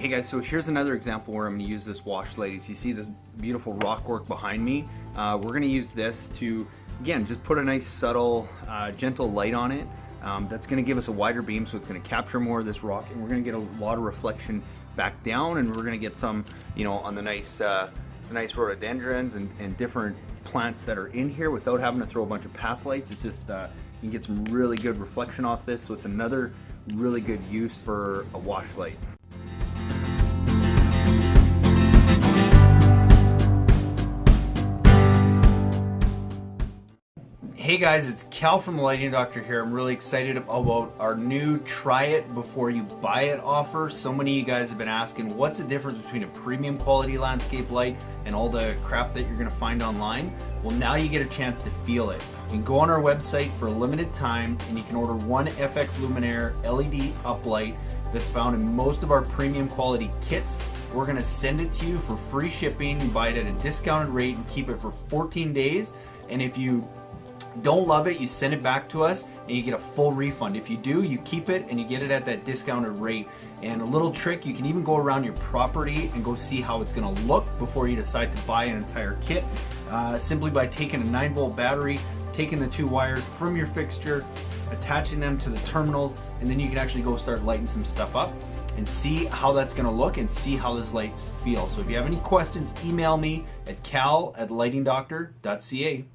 Hey guys, so here's another example where I'm going to use this wash light. As you see this beautiful rock work behind me, we're going to use this to, again, just put a nice subtle, gentle light on it. That's going to give us a wider beam, so it's going to capture more of this rock, and we're going to get a lot of reflection back down, and we're going to get some, on the nice rhododendrons and different plants that are in here without having to throw a bunch of path lights. It's just, you can get some really good reflection off this, so it's another really good use for a wash light. Hey guys, it's Cal from The Lighting Doctor here. I'm really excited about our new try it before you buy it offer. So many of you guys have been asking what's the difference between a premium quality landscape light and all the crap that you're going to find online. Well, now you get a chance to feel it. You can go on our website for a limited time and you can order one FX Luminaire LED uplight that's found in most of our premium quality kits. We're going to send it to you for free shipping. You buy it at a discounted rate and keep it for 14 days. And if you don't love it, you send it back to us and you get a full refund. If you do, you keep it and you get it at that discounted rate. And a little trick, you can even go around your property and go see how it's going to look before you decide to buy an entire kit, simply by taking a 9-volt battery, taking the 2 wires from your fixture, attaching them to the terminals, and then you can actually go start lighting some stuff up and see how that's going to look and see how this light feels. So if you have any questions, email me at cal@lightingdoctor.ca.